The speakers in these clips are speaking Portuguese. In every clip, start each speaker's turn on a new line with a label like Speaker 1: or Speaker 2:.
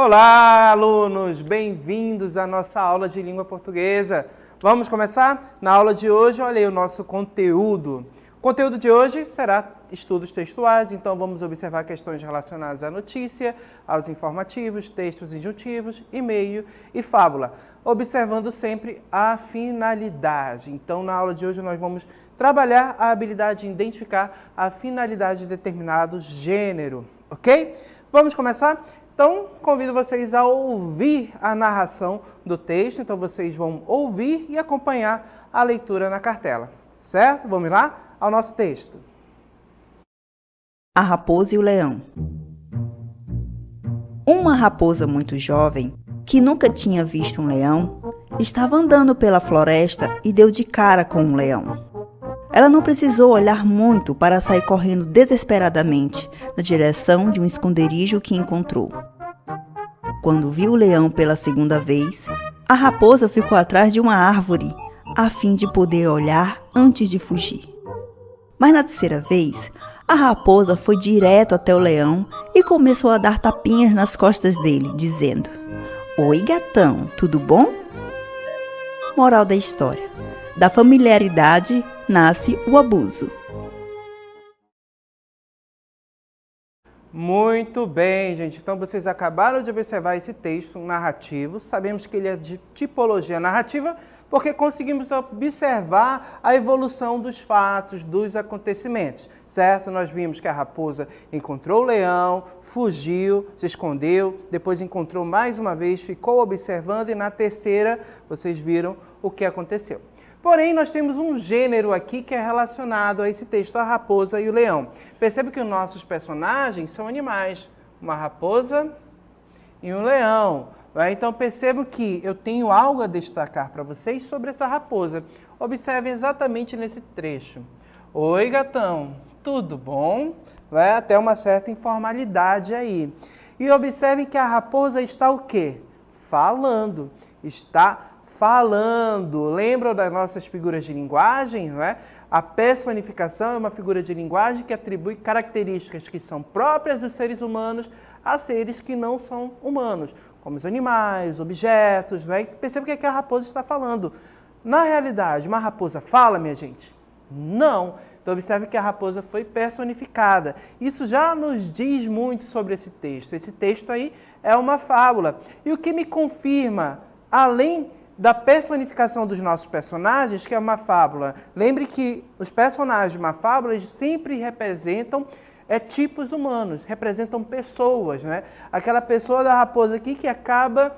Speaker 1: Olá, alunos! Bem-vindos à nossa aula de língua portuguesa. Vamos começar? Na aula de hoje, olha aí o nosso conteúdo. O conteúdo de hoje será estudos textuais, então vamos observar questões relacionadas à notícia, aos informativos, textos injuntivos, e-mail e fábula, observando sempre a finalidade. Então, na aula de hoje, nós vamos trabalhar a habilidade de identificar a finalidade de determinado gênero, ok? Vamos começar? Então, convido vocês a ouvir a narração do texto. Então, vocês vão ouvir e acompanhar a leitura na cartela. Certo? Vamos lá ao nosso texto.
Speaker 2: A raposa e o leão. Uma raposa muito jovem, que nunca tinha visto um leão, estava andando pela floresta e deu de cara com um leão. Ela não precisou olhar muito para sair correndo desesperadamente na direção de um esconderijo que encontrou. Quando viu o leão pela segunda vez, a raposa ficou atrás de uma árvore, a fim de poder olhar antes de fugir. Mas na terceira vez, a raposa foi direto até o leão e começou a dar tapinhas nas costas dele, dizendo: "Oi, gatão, tudo bom?" Moral da história: da familiaridade nasce o abuso.
Speaker 1: Muito bem, gente. Então, vocês acabaram de observar esse texto narrativo. Sabemos que ele é de tipologia narrativa porque conseguimos observar a evolução dos fatos, dos acontecimentos, certo? Nós vimos que a raposa encontrou o leão, fugiu, se escondeu, depois encontrou mais uma vez, ficou observando e na terceira vocês viram o que aconteceu. Porém, nós temos um gênero aqui que é relacionado a esse texto, a raposa e o leão. Percebe que os nossos personagens são animais, uma raposa e um leão. Então, percebam que eu tenho algo a destacar para vocês sobre essa raposa. Observem exatamente nesse trecho. Oi, gatão, tudo bom? Vai até uma certa informalidade aí. E observem que a raposa está o quê? Falando. Está falando. Lembram das nossas figuras de linguagem, não é? A personificação é uma figura de linguagem que atribui características que são próprias dos seres humanos a seres que não são humanos, como os animais, objetos, não é? Perceba o que é que a raposa está falando. Na realidade, uma raposa fala, minha gente? Não. Então, observe que a raposa foi personificada. Isso já nos diz muito sobre esse texto. Esse texto aí é uma fábula. E o que me confirma, além da personificação dos nossos personagens, que é uma fábula. Lembre que os personagens de uma fábula eles sempre representam tipos humanos, representam pessoas, né? Aquela pessoa da raposa aqui que acaba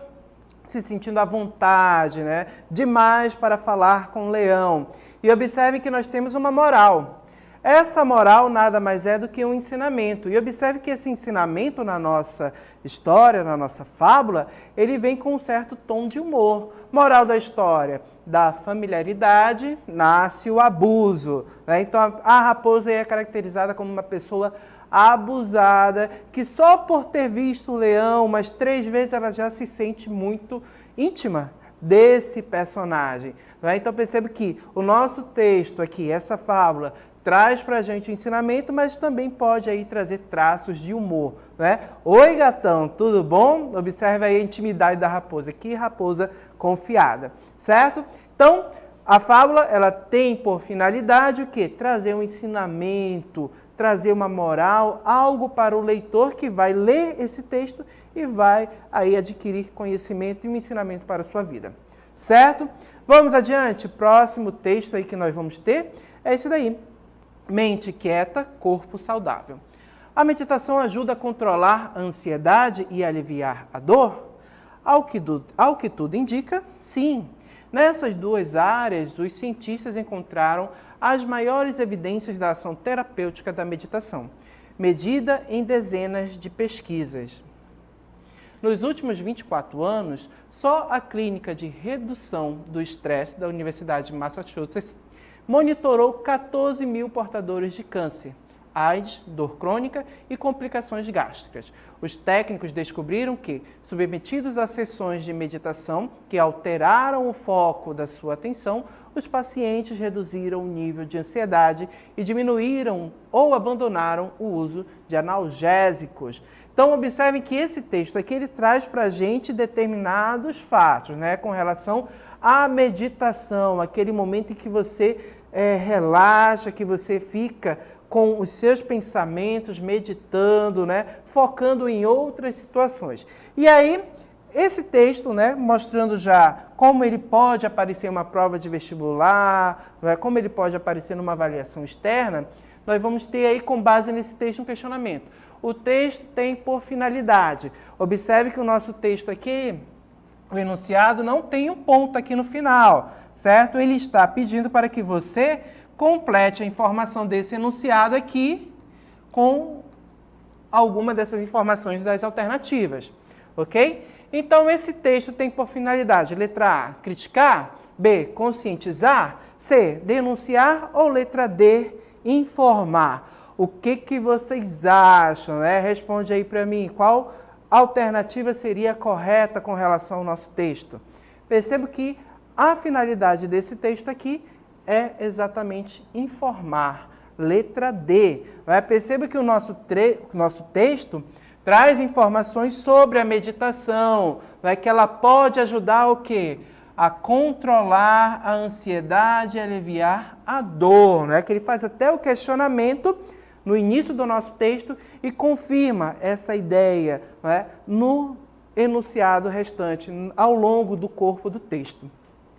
Speaker 1: se sentindo à vontade, né? Demais para falar com o leão. E observe que nós temos uma moral. Essa moral nada mais é do que um ensinamento. E observe que esse ensinamento na nossa história, na nossa fábula, ele vem com um certo tom de humor. Moral da história: da familiaridade nasce o abuso, né? Então a raposa é caracterizada como uma pessoa abusada, que só por ter visto o leão umas 3 vezes ela já se sente muito íntima desse personagem, né? Então perceba que o nosso texto aqui, essa fábula, traz para a gente o ensinamento, mas também pode aí trazer traços de humor, né? Oi, gatão, tudo bom? Observe aí a intimidade da raposa. Que raposa confiada, certo? Então, a fábula, ela tem por finalidade o quê? Trazer um ensinamento, trazer uma moral, algo para o leitor que vai ler esse texto e vai aí adquirir conhecimento e um ensinamento para a sua vida, certo? Vamos adiante. Próximo texto aí que nós vamos ter é esse daí. Mente quieta, corpo saudável. A meditação ajuda a controlar a ansiedade e aliviar a dor? Ao que tudo indica, sim. Nessas duas áreas, os cientistas encontraram as maiores evidências da ação terapêutica da meditação, medida em dezenas de pesquisas. Nos últimos 24 anos, só a Clínica de Redução do Estresse da Universidade de Massachusetts monitorou 14 mil portadores de câncer, AIDS, dor crônica e complicações gástricas. Os técnicos descobriram que, submetidos a sessões de meditação que alteraram o foco da sua atenção, os pacientes reduziram o nível de ansiedade e diminuíram ou abandonaram o uso de analgésicos. Então, observem que esse texto aqui ele traz para a gente determinados fatos, né, com relação à meditação, aquele momento em que você relaxa, que você fica com os seus pensamentos, meditando, né, focando em outras situações. E aí, esse texto, né, mostrando já como ele pode aparecer em uma prova de vestibular, né, como ele pode aparecer numa avaliação externa, nós vamos ter aí, com base nesse texto, um questionamento. O texto tem por finalidade. Observe que o nosso texto aqui, o enunciado, não tem um ponto aqui no final, certo? Ele está pedindo para que você complete a informação desse enunciado aqui com alguma dessas informações das alternativas, ok? Então, esse texto tem por finalidade, letra A, criticar, B, conscientizar, C, denunciar ou letra D, informar. O que vocês acham, né? Responde aí para mim, qual alternativa seria correta com relação ao nosso texto? Percebo que a finalidade desse texto aqui é exatamente informar. Letra D. Perceba que o nosso texto traz informações sobre a meditação, que ela pode ajudar o quê? A controlar a ansiedade e aliviar a dor. Que ele faz até o questionamento no início do nosso texto e confirma essa ideia no enunciado restante, ao longo do corpo do texto.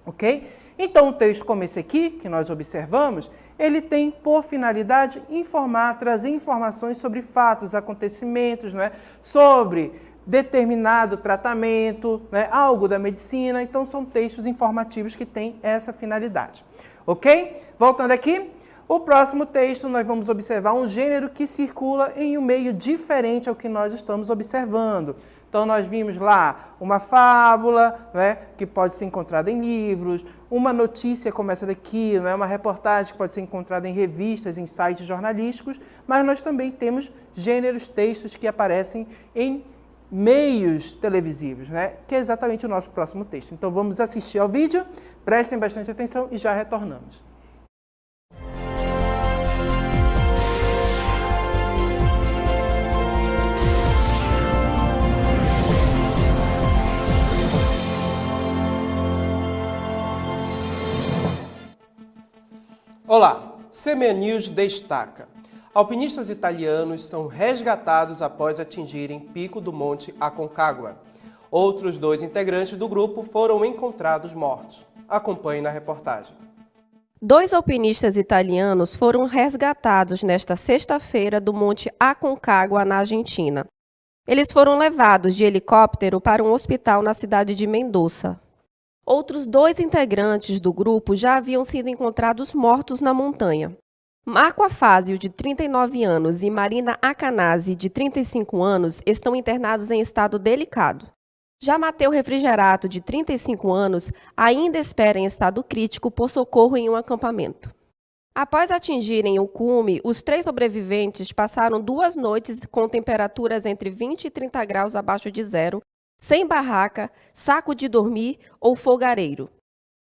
Speaker 1: Ok? Então, um texto como esse aqui, que nós observamos, ele tem por finalidade informar, trazer informações sobre fatos, acontecimentos, sobre determinado tratamento, algo da medicina. Então, são textos informativos que têm essa finalidade. Ok? Voltando aqui, o próximo texto nós vamos observar um gênero que circula em um meio diferente ao que nós estamos observando. Então, nós vimos lá uma fábula, que pode ser encontrada em livros, uma notícia como essa daqui, uma reportagem que pode ser encontrada em revistas, em sites jornalísticos, mas nós também temos gêneros, textos que aparecem em meios televisivos, que é exatamente o nosso próximo texto. Então, vamos assistir ao vídeo, prestem bastante atenção e já retornamos. Olá, CME News destaca. Alpinistas italianos são resgatados após atingirem pico do Monte Aconcagua. Outros 2 integrantes do grupo foram encontrados mortos. Acompanhe na reportagem.
Speaker 3: 2 alpinistas italianos foram resgatados nesta sexta-feira do Monte Aconcagua, na Argentina. Eles foram levados de helicóptero para um hospital na cidade de Mendoza. Outros 2 integrantes do grupo já haviam sido encontrados mortos na montanha. Marco Afásio, de 39 anos, e Marina Acanazzi, de 35 anos, estão internados em estado delicado. Já Mateu Refrigerato, de 35 anos, ainda espera em estado crítico por socorro em um acampamento. Após atingirem o cume, os 3 sobreviventes passaram 2 noites com temperaturas entre 20 e 30 graus abaixo de zero, sem barraca, saco de dormir ou fogareiro.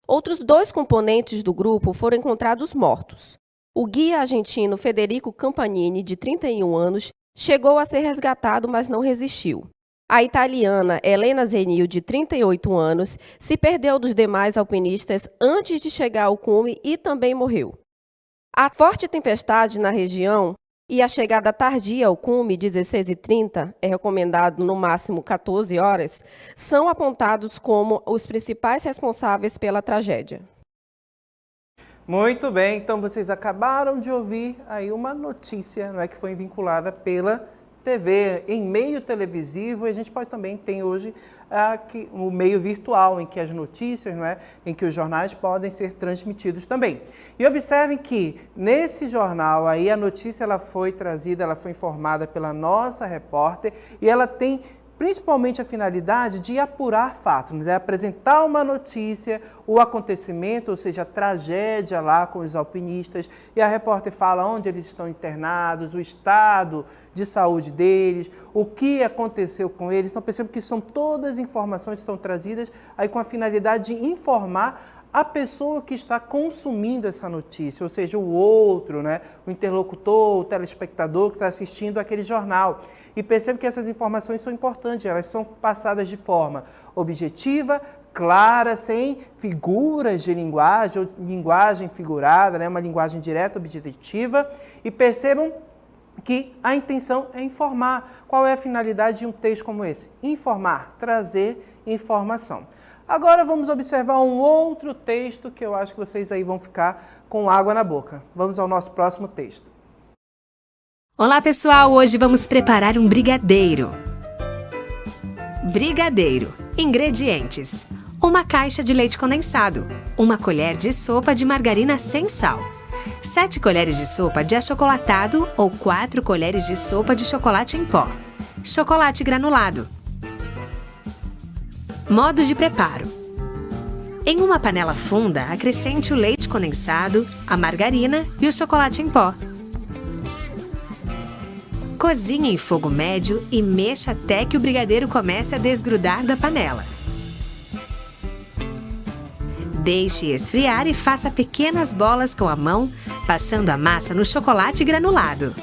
Speaker 3: Outros 2 componentes do grupo foram encontrados mortos. O guia argentino Federico Campanini, de 31 anos, chegou a ser resgatado, mas não resistiu. A italiana Helena Zenil, de 38 anos, se perdeu dos demais alpinistas antes de chegar ao cume e também morreu. A forte tempestade na região e a chegada tardia ao cume, 16h30, é recomendado no máximo 14 horas, são apontados como os principais responsáveis pela tragédia.
Speaker 1: Muito bem, então vocês acabaram de ouvir aí uma notícia, que foi vinculada pela TV, em meio televisivo, e a gente pode também ter hoje o meio virtual, em que as notícias, em que os jornais podem ser transmitidos também. E observem que nesse jornal aí a notícia ela foi trazida, ela foi informada pela nossa repórter e ela tem principalmente a finalidade de apurar fatos, né? Apresentar uma notícia, o acontecimento, ou seja, a tragédia lá com os alpinistas, e a repórter fala onde eles estão internados, o estado de saúde deles, o que aconteceu com eles. Então, percebo que são todas informações que são trazidas aí com a finalidade de informar a pessoa que está consumindo essa notícia, ou seja, o outro, né? O interlocutor, o telespectador que está assistindo aquele jornal. E percebo que essas informações são importantes, elas são passadas de forma objetiva, clara, sem figuras de linguagem ou linguagem figurada, né? Uma linguagem direta, objetiva. E percebam que a intenção é informar. Qual é a finalidade de um texto como esse? Informar, trazer informação. Agora vamos observar um outro texto que eu acho que vocês aí vão ficar com água na boca. Vamos ao nosso próximo texto.
Speaker 4: Olá pessoal, hoje vamos preparar um brigadeiro. Brigadeiro. Ingredientes: uma caixa de leite condensado, uma colher de sopa de margarina sem sal, 7 colheres de sopa de achocolatado ou 4 colheres de sopa de chocolate em pó, chocolate granulado. Modo de preparo: em uma panela funda, acrescente o leite condensado, a margarina e o chocolate em pó. Cozinhe em fogo médio e mexa até que o brigadeiro comece a desgrudar da panela. Deixe esfriar e faça pequenas bolas com a mão, passando a massa no chocolate granulado.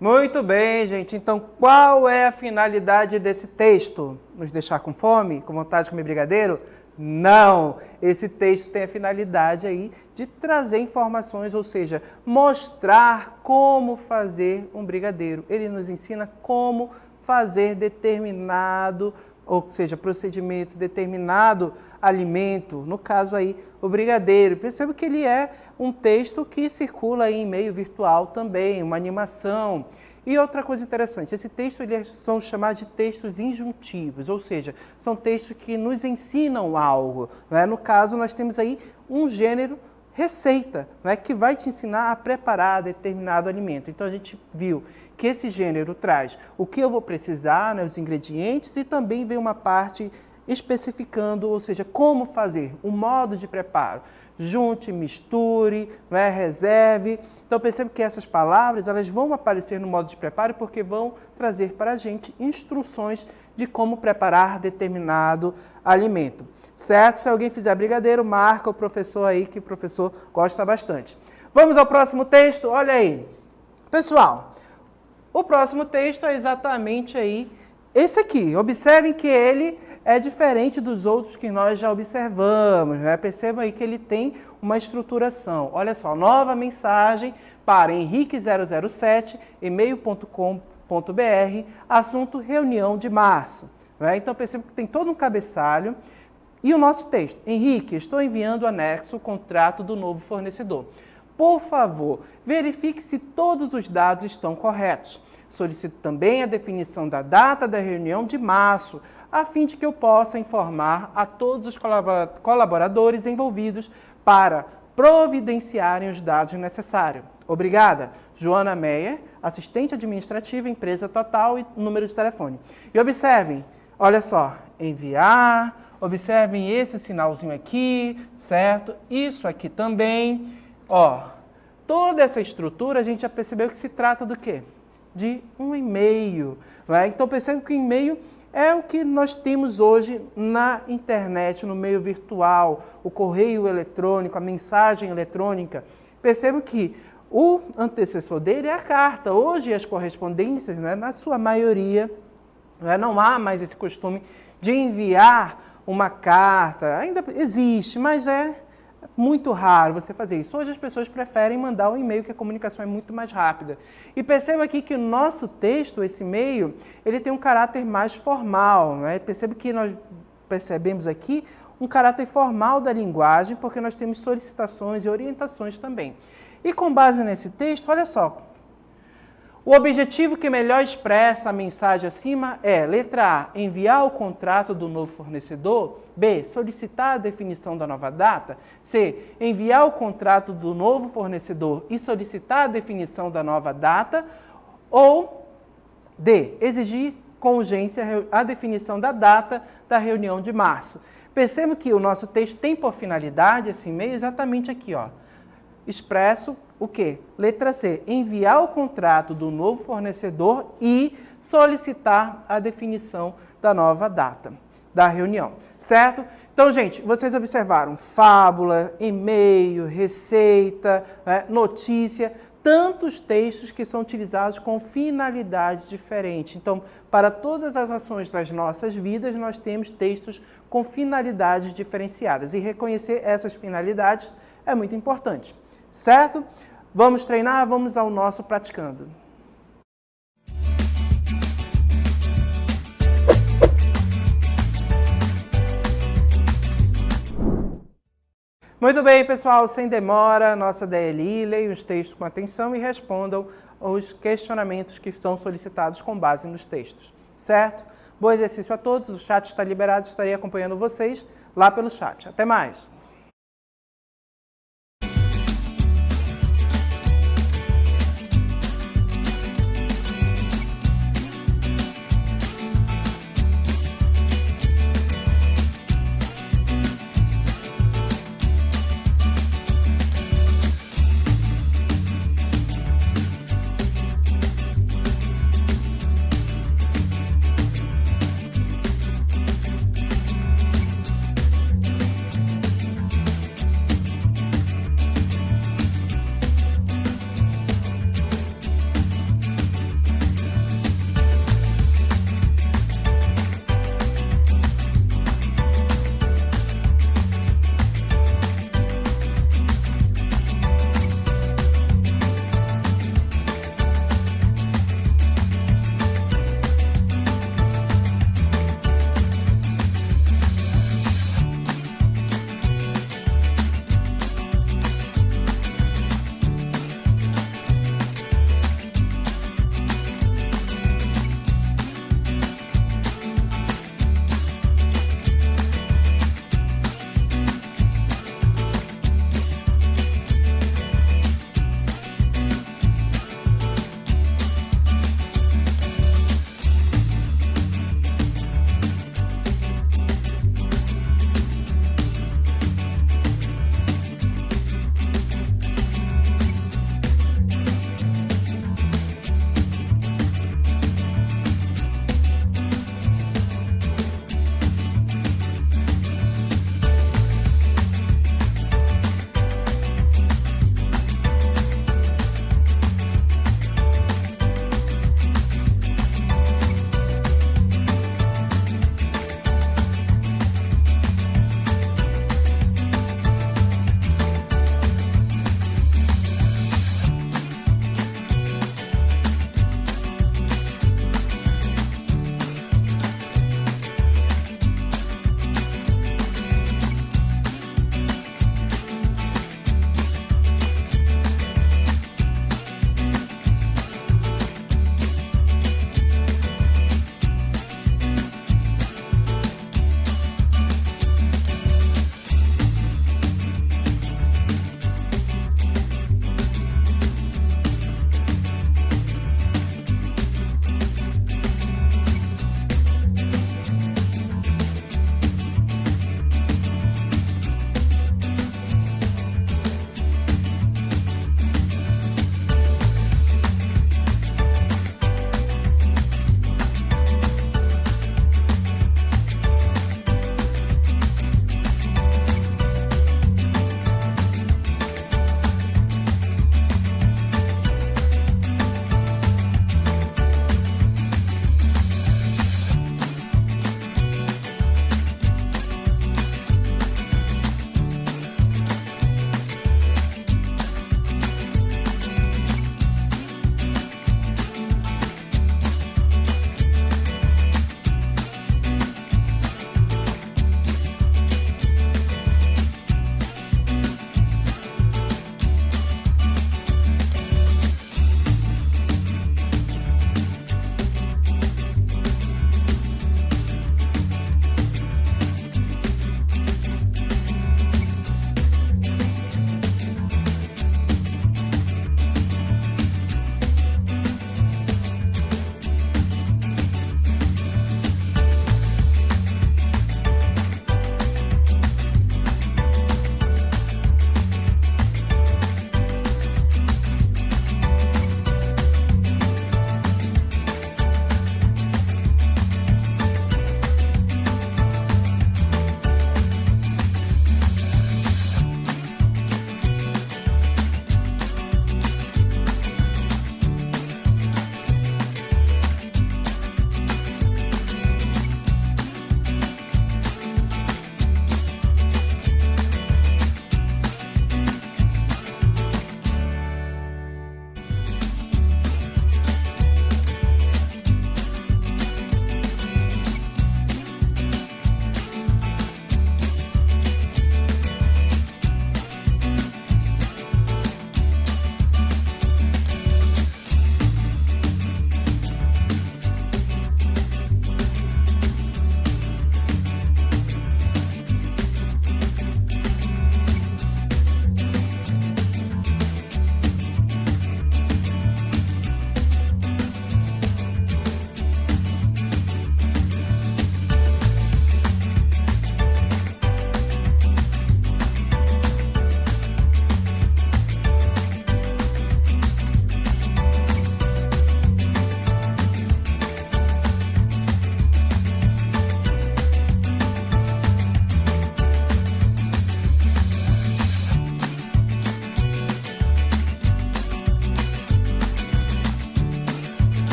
Speaker 1: Muito bem, gente. Então, qual é a finalidade desse texto? Nos deixar com fome? Com vontade de comer brigadeiro? Não! Esse texto tem a finalidade aí de trazer informações, ou seja, mostrar como fazer um brigadeiro. Ele nos ensina como fazer determinado, ou seja, procedimento, determinado alimento, no caso aí o brigadeiro. Perceba que ele é um texto que circula aí em meio virtual também, uma animação. E outra coisa interessante, esse texto eles são chamados de textos injuntivos, ou seja, são textos que nos ensinam algo, né? No caso, nós temos aí um gênero receita, né, que vai te ensinar a preparar determinado alimento. Então, a gente viu que esse gênero traz o que eu vou precisar, né, os ingredientes, e também vem uma parte especificando, ou seja, como fazer, o modo de preparo. Junte, misture, né, reserve. Então, percebe que essas palavras elas vão aparecer no modo de preparo porque vão trazer para a gente instruções de como preparar determinado alimento. Certo? Se alguém fizer brigadeiro, marca o professor aí, que o professor gosta bastante. Vamos ao próximo texto? Olha aí. Pessoal, o próximo texto é exatamente aí esse aqui. Observem que ele é diferente dos outros que nós já observamos, né? Percebam aí que ele tem uma estruturação. Olha só, nova mensagem para henrique007, e-mail.com.br, assunto reunião de março. Né? Então, percebam que tem todo um cabeçalho. E o nosso texto: Henrique, estou enviando o anexo o contrato do novo fornecedor. Por favor, verifique se todos os dados estão corretos. Solicito também a definição da data da reunião de março, a fim de que eu possa informar a todos os colaboradores envolvidos para providenciarem os dados necessários. Obrigada. Joana Meyer, assistente administrativa, empresa Total, e número de telefone. E observem, olha só, enviar. Observem esse sinalzinho aqui, certo? Isso aqui também. Ó, toda essa estrutura a gente já percebeu que se trata do quê? De um e-mail. Né? Então, percebem que o e-mail é o que nós temos hoje na internet, no meio virtual, o correio eletrônico, a mensagem eletrônica. Percebam que o antecessor dele é a carta. Hoje as correspondências, né, na sua maioria, né, não há mais esse costume de enviar uma carta. Ainda existe, mas é muito raro você fazer isso. Hoje as pessoas preferem mandar um e-mail, que a comunicação é muito mais rápida. E perceba aqui que o nosso texto, esse e-mail, ele tem um caráter mais formal, né? Perceba que nós percebemos aqui um caráter formal da linguagem, porque nós temos solicitações e orientações também. E com base nesse texto, olha só, O objetivo que melhor expressa a mensagem acima é, letra A, enviar o contrato do novo fornecedor, B, solicitar a definição da nova data, C, enviar o contrato do novo fornecedor e solicitar a definição da nova data, ou D, exigir com urgência a definição da data da reunião de março. Perceba que o nosso texto tem por finalidade esse e-mail exatamente aqui, ó. Expresso o quê? Letra C, enviar o contrato do novo fornecedor e solicitar a definição da nova data da reunião, certo? Então, gente, vocês observaram fábula, e-mail, receita, né, notícia, tantos textos que são utilizados com finalidades diferentes. Então, para todas as ações das nossas vidas, nós temos textos com finalidades diferenciadas. E reconhecer essas finalidades é muito importante, certo? Vamos treinar? Vamos ao nosso praticando. Muito bem, pessoal, sem demora, nossa DLI, leiam os textos com atenção e respondam os questionamentos que são solicitados com base nos textos, certo? Bom exercício a todos, o chat está liberado, estarei acompanhando vocês lá pelo chat. Até mais!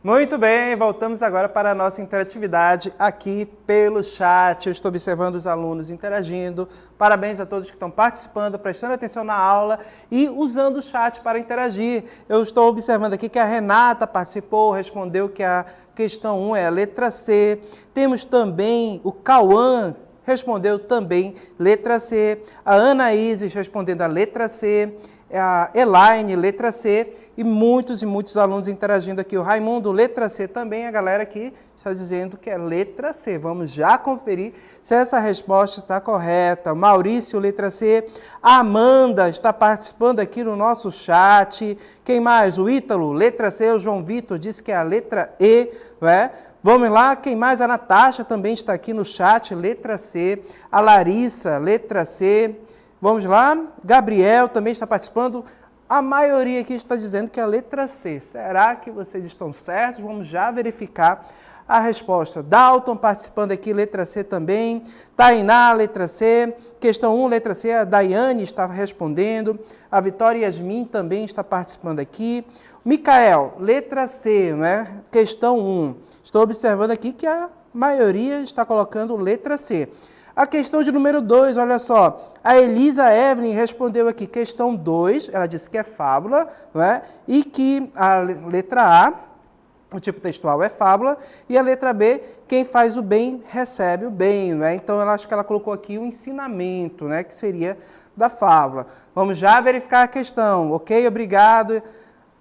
Speaker 1: Muito bem, voltamos agora para a nossa interatividade aqui pelo chat. Eu estou observando os alunos interagindo. Parabéns a todos que estão participando, prestando atenção na aula e usando o chat para interagir. Eu estou observando aqui que a Renata participou, respondeu que a questão 1 é a letra C. Temos também o Cauã, respondeu também letra C. A Anaíses respondendo a letra C. A Elaine, letra C, e muitos alunos interagindo aqui. O Raimundo, letra C também, a galera aqui está dizendo que é letra C. Vamos já conferir se essa resposta está correta. Maurício, letra C. A Amanda está participando aqui no nosso chat. Quem mais? O Ítalo, letra C. O João Vitor disse que é a letra E, né? Vamos lá, quem mais? A Natasha também está aqui no chat, letra C. A Larissa, letra C. Vamos lá, Gabriel também está participando. A maioria aqui está dizendo que é a letra C. Será que vocês estão certos? Vamos já verificar a resposta. Dalton participando aqui, letra C também. Tainá, letra C. Questão 1, letra C. A Daiane está respondendo. A Vitória Yasmin também está participando aqui. Micael, letra C, né? Questão 1. Estou observando aqui que a maioria está colocando letra C. A questão de número 2, olha só, a Elisa Evelyn respondeu aqui, questão 2, ela disse que é fábula, né? E que a letra A, o tipo textual é fábula, e a letra B, quem faz o bem recebe o bem, né? Então, eu acho que ela colocou aqui o ensinamento, né? Que seria da fábula. Vamos já verificar a questão, ok? Obrigado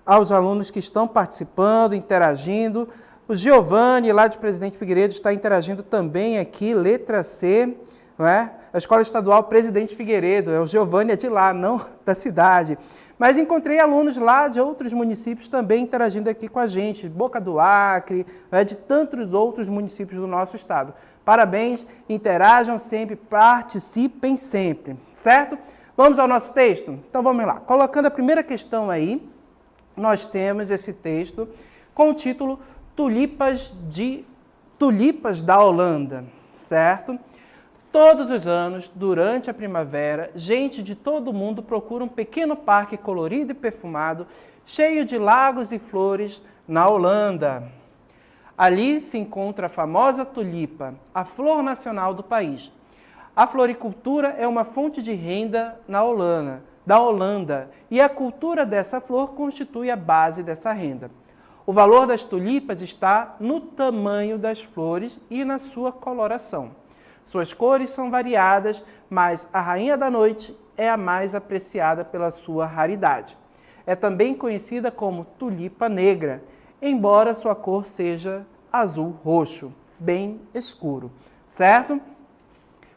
Speaker 1: aos alunos que estão participando, interagindo. O Giovanni, lá de Presidente Figueiredo, está interagindo também aqui, letra C, não é? A Escola Estadual Presidente Figueiredo, o Giovanni é de lá, não da cidade. Mas encontrei alunos lá de outros municípios também interagindo aqui com a gente, Boca do Acre, não é? De tantos outros municípios do nosso estado. Parabéns, interajam sempre, participem sempre, certo? Vamos ao nosso texto? Então vamos lá. Colocando a primeira questão aí, nós temos esse texto com o título Tulipas da Holanda, certo? Todos os anos, durante a primavera, gente de todo mundo procura um pequeno parque colorido e perfumado, cheio de lagos e flores, na Holanda. Ali se encontra a famosa tulipa, a flor nacional do país. A floricultura é uma fonte de renda da Holanda, e a cultura dessa flor constitui a base dessa renda. O valor das tulipas está no tamanho das flores e na sua coloração. Suas cores são variadas, mas a rainha da noite é a mais apreciada pela sua raridade. É também conhecida como tulipa negra, embora sua cor seja azul-roxo, bem escuro, certo?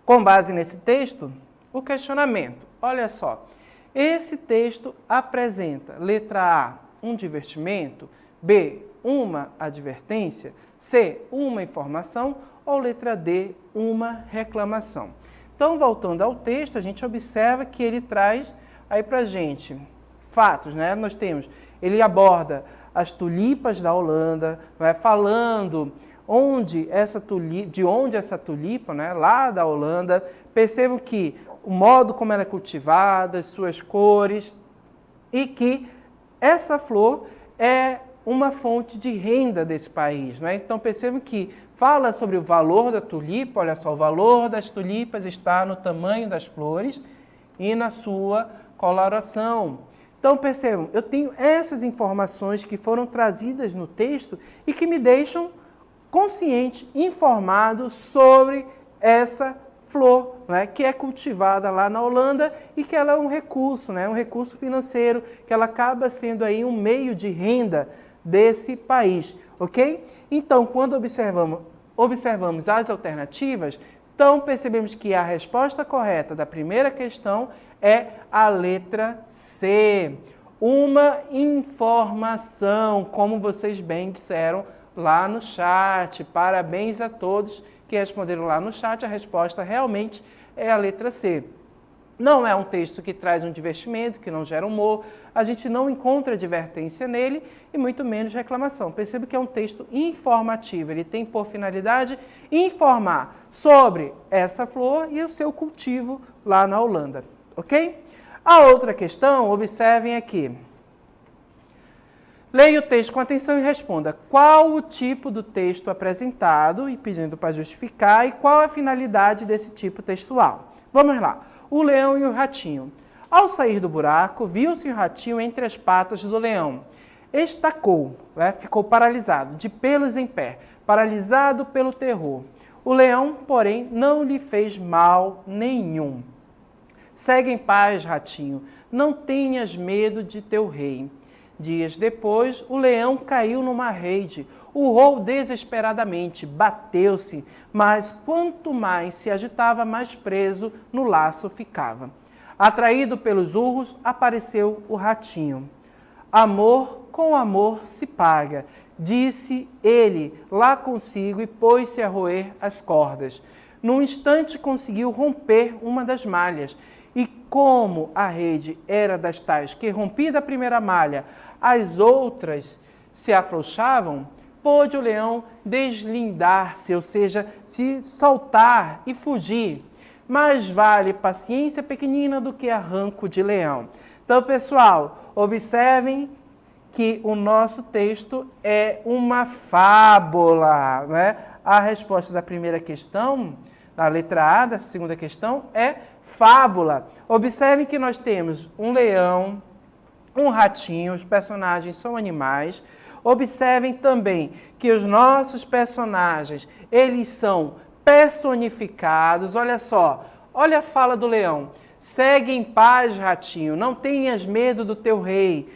Speaker 1: Com base nesse texto, o questionamento. Olha só, esse texto apresenta, letra A, um divertimento, B, uma advertência, C, uma informação ou letra D, uma reclamação. Então, voltando ao texto, a gente observa que ele traz aí pra gente fatos, né? Nós temos, ele aborda as tulipas da Holanda, vai falando de onde essa tulipa, né, lá da Holanda. Percebam que o modo como ela é cultivada, as suas cores, e que essa flor é uma fonte de renda desse país, né? Então percebam que fala sobre o valor da tulipa, olha só, o valor das tulipas está no tamanho das flores e na sua coloração. Então percebam, eu tenho essas informações que foram trazidas no texto e que me deixam consciente, informado sobre essa flor, né, que é cultivada lá na Holanda e que ela é um recurso, né, um recurso financeiro, que ela acaba sendo aí um meio de renda desse país, ok? Então, quando observamos as alternativas, então percebemos que a resposta correta da primeira questão é a letra C. Uma informação, como vocês bem disseram lá no chat. Parabéns a todos que responderam lá no chat. A resposta realmente é a letra C. Não é um texto que traz um divertimento, que não gera humor, a gente não encontra advertência nele e muito menos reclamação. Perceba que é um texto informativo, ele tem por finalidade informar sobre essa flor e o seu cultivo lá na Holanda, ok? A outra questão, observem aqui. Leia o texto com atenção e responda qual o tipo do texto apresentado e pedindo para justificar e qual a finalidade desse tipo textual. Vamos lá. O leão e o ratinho. Ao sair do buraco, viu-se o ratinho entre as patas do leão. Estacou, ficou paralisado, de pelos em pé, paralisado pelo terror. O leão, porém, não lhe fez mal nenhum. Segue em paz, ratinho, não tenhas medo de teu rei. Dias depois, o leão caiu numa rede, urrou desesperadamente, bateu-se, mas quanto mais se agitava, mais preso no laço ficava. Atraído pelos urros, apareceu o ratinho. Amor com amor se paga, disse ele lá consigo e pôs-se a roer as cordas. Num instante conseguiu romper uma das malhas, e como a rede era das tais que, rompida a primeira malha, as outras se afrouxavam, pôde o leão deslindar-se, ou seja, se soltar e fugir. Mais vale paciência pequenina do que arranco de leão. Então, pessoal, observem que o nosso texto é uma fábula, né? A resposta da primeira questão, da letra A, dessa segunda questão, é fábula. Observem que nós temos um leão, um ratinho, os personagens são animais. Observem também que os nossos personagens, eles são personificados. Olha só, olha a fala do leão. Segue em paz, ratinho, não tenhas medo do teu rei.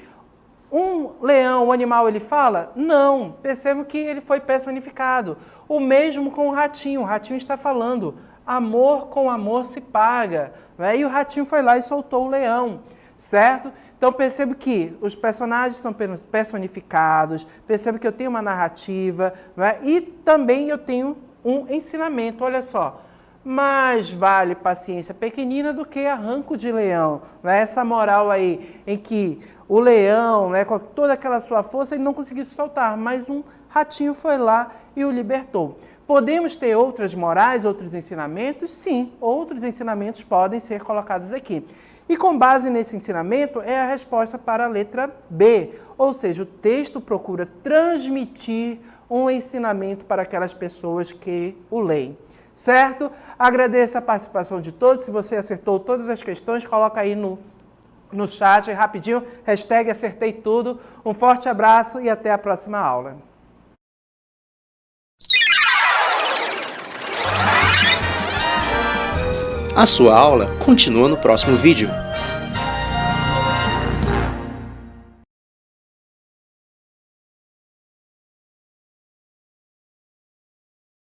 Speaker 1: Um leão, um animal, ele fala? Não, percebam que ele foi personificado. O mesmo com o ratinho está falando, amor com amor se paga. Né? E o ratinho foi lá e soltou o leão, certo? Então percebo que os personagens são personificados, percebo que eu tenho uma narrativa, né? E também eu tenho um ensinamento, olha só. Mais vale paciência pequenina do que arranco de leão. Né? Essa moral aí em que o leão, né, com toda aquela sua força, ele não conseguiu se soltar, mas um ratinho foi lá e o libertou. Podemos ter outras morais, outros ensinamentos? Sim, outros ensinamentos podem ser colocados aqui. E com base nesse ensinamento é a resposta para a letra B, ou seja, o texto procura transmitir um ensinamento para aquelas pessoas que o leem. Certo? Agradeço a participação de todos. Se você acertou todas as questões, coloca aí no chat rapidinho, hashtag acertei tudo. Um forte abraço e até a próxima aula.
Speaker 5: A sua aula continua no próximo vídeo.